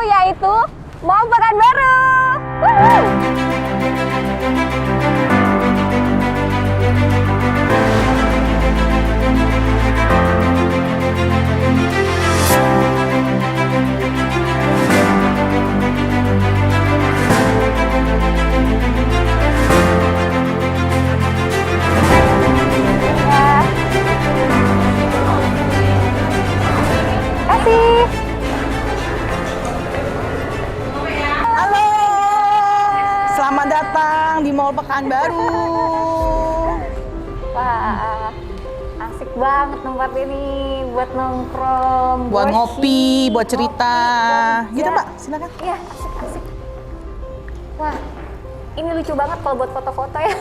yaitu Mall Pekanbaru. Woo! Selamat datang di Mall Pekanbaru. Wah, asik banget tempat ini buat nongkrong, Buat gosip, ngopi, buat cerita. ngopi, Gitu ya. Mbak, silakan. Iya, asik-asik. Wah, ini lucu banget kalau buat foto-foto ya.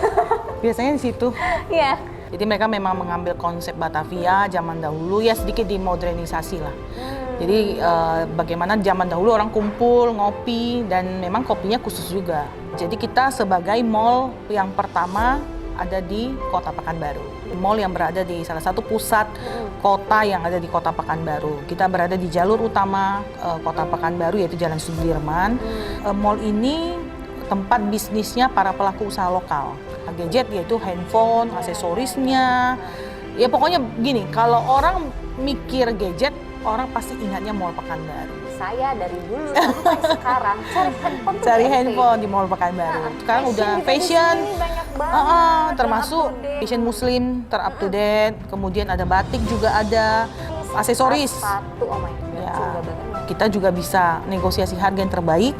Biasanya di situ. Iya. Jadi mereka memang mengambil konsep Batavia zaman dahulu ya sedikit dimodernisasi lah. Jadi bagaimana zaman dahulu orang kumpul, ngopi, dan memang kopinya khusus juga. Jadi kita sebagai mall yang pertama ada di Kota Pekanbaru. Mall yang berada di salah satu pusat kota yang ada di Kota Pekanbaru. Kita berada di jalur utama Kota Pekanbaru yaitu Jalan Sudirman. Mall ini tempat bisnisnya para pelaku usaha lokal. Gadget yaitu handphone, aksesorisnya. Ya pokoknya gini, kalau orang mikir gadget, orang pasti ingatnya Mall Pekanbaru. Saya dari dulu sampai sekarang cari handphone di Mall Pekanbaru. Sekarang udah fashion, banyak banget, termasuk fashion muslim ter-up to date. Kemudian ada batik juga ada, aksesoris. Satu, oh my God, Ya, surga banget. kita juga bisa negosiasi harga yang terbaik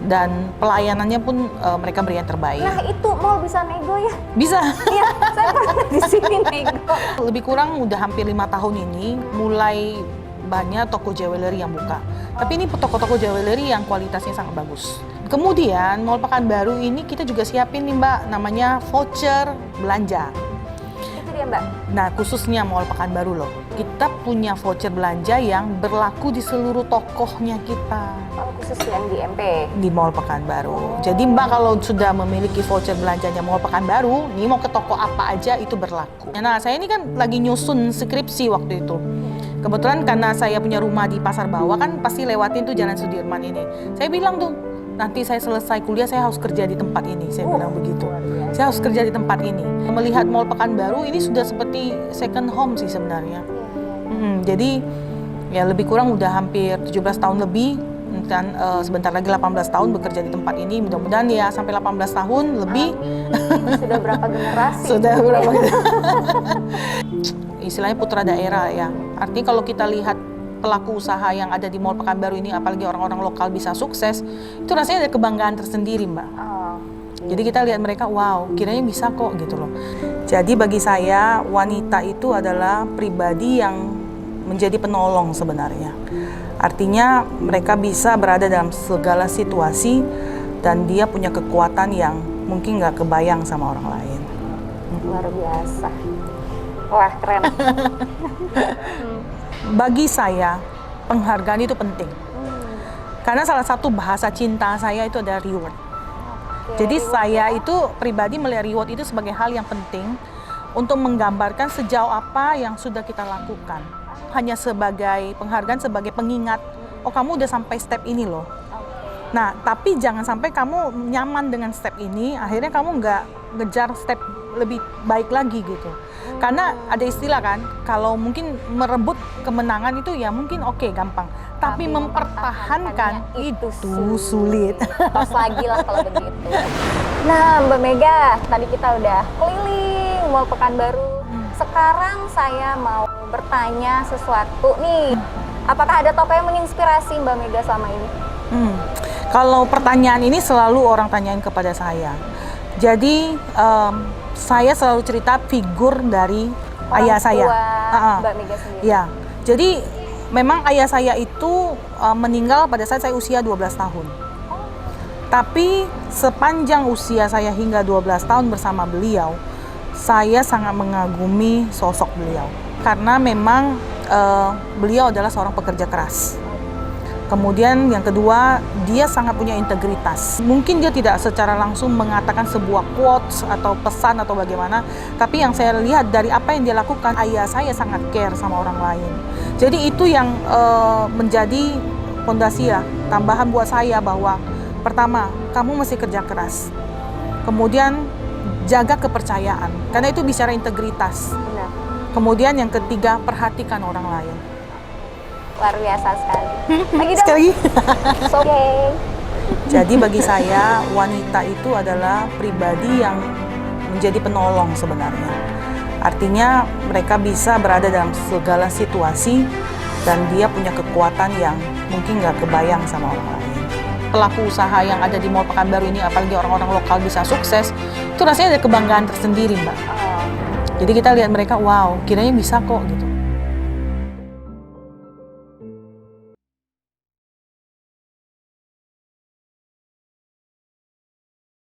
dan pelayanannya pun mereka beri yang terbaik. Nah itu mall bisa nego ya? Bisa. Iya, saya pernah di sini nego. Lebih kurang udah hampir 5 tahun ini mulai banyak toko jewelry yang buka. Tapi ini toko-toko jewelry yang kualitasnya sangat bagus. Kemudian Mall Pekanbaru ini kita juga siapin nih Mbak, namanya voucher belanja. Itu dia Mbak. Nah khususnya Mall Pekanbaru loh, kita punya voucher belanja yang berlaku di seluruh tokohnya kita. Oh, khusus yang di MP. Di Mall Pekanbaru. Jadi Mbak kalau sudah memiliki voucher belanjanya Mall Pekanbaru, nih mau ke toko apa aja itu berlaku. Nah saya ini kan lagi nyusun skripsi waktu itu. Kebetulan karena saya punya rumah di Pasar Bawah kan pasti lewatin tuh Jalan Sudirman ini. Saya bilang tuh, nanti saya selesai kuliah saya harus kerja di tempat ini. Saya bilang begitu. Saya harus kerja di tempat ini. Melihat Mall Pekanbaru ini sudah seperti second home sih sebenarnya. Jadi ya lebih kurang udah hampir 17 tahun lebih. Dan sebentar lagi 18 tahun bekerja di tempat ini, mudah-mudahan ya sampai 18 tahun lebih. Sudah berapa generasi? Sudah berapa istilahnya putra daerah ya. Artinya kalau kita lihat pelaku usaha yang ada di Mall Pekanbaru ini, apalagi orang-orang lokal bisa sukses, itu rasanya ada kebanggaan tersendiri Mbak. Jadi kita lihat mereka, wow, kiranya bisa kok gitu loh. Jadi bagi saya, wanita itu adalah pribadi yang menjadi penolong sebenarnya. Artinya mereka bisa berada dalam segala situasi dan dia punya kekuatan yang mungkin nggak kebayang sama orang lain. Luar biasa. Wah, keren. Bagi saya, penghargaan itu penting. Karena salah satu bahasa cinta saya itu adalah reward. Jadi saya itu pribadi melihat reward itu sebagai hal yang penting untuk menggambarkan sejauh apa yang sudah kita lakukan. Hanya sebagai penghargaan, sebagai pengingat, oh kamu udah sampai step ini loh. Nah, tapi jangan sampai kamu nyaman dengan step ini, akhirnya kamu nggak ngejar step lebih baik lagi gitu. Karena ada istilah kan, kalau mungkin merebut kemenangan itu ya mungkin oke, gampang. Tapi mempertahankan itu sulit. Pas lagi lah kalau begitu. Nah Mbak Mega, tadi kita udah keliling Mall Pekanbaru. Sekarang saya mau bertanya sesuatu nih. Apakah ada toko yang menginspirasi Mbak Mega selama ini? Kalau pertanyaan ini selalu orang tanyain kepada saya. Jadi saya selalu cerita figur dari ayah saya. Mbak Mega sendiri. Ya, jadi memang ayah saya itu meninggal pada saat saya usia 12 tahun. Tapi sepanjang usia saya hingga 12 tahun bersama beliau, saya sangat mengagumi sosok beliau. Karena memang beliau adalah seorang pekerja keras. Kemudian yang kedua, dia sangat punya integritas. Mungkin dia tidak secara langsung mengatakan sebuah quotes atau pesan atau bagaimana, tapi yang saya lihat dari apa yang dia lakukan, ayah saya sangat care sama orang lain. Jadi itu yang menjadi fondasi ya tambahan buat saya bahwa pertama, kamu mesti kerja keras. Kemudian jaga kepercayaan, karena itu bicara integritas. Benar. Kemudian yang ketiga, perhatikan orang lain. Luar biasa sekali. Lagi dong. Sekali lagi. Oke. Jadi bagi saya, wanita itu adalah pribadi yang menjadi penolong sebenarnya. Artinya mereka bisa berada dalam segala situasi dan dia punya kekuatan yang mungkin nggak kebayang sama orang lain. Pelaku usaha yang ada di Mall Pekanbaru ini, apalagi orang-orang lokal bisa sukses, itu rasanya ada kebanggaan tersendiri, Mbak. Jadi kita lihat mereka, wow, kiranya bisa kok gitu.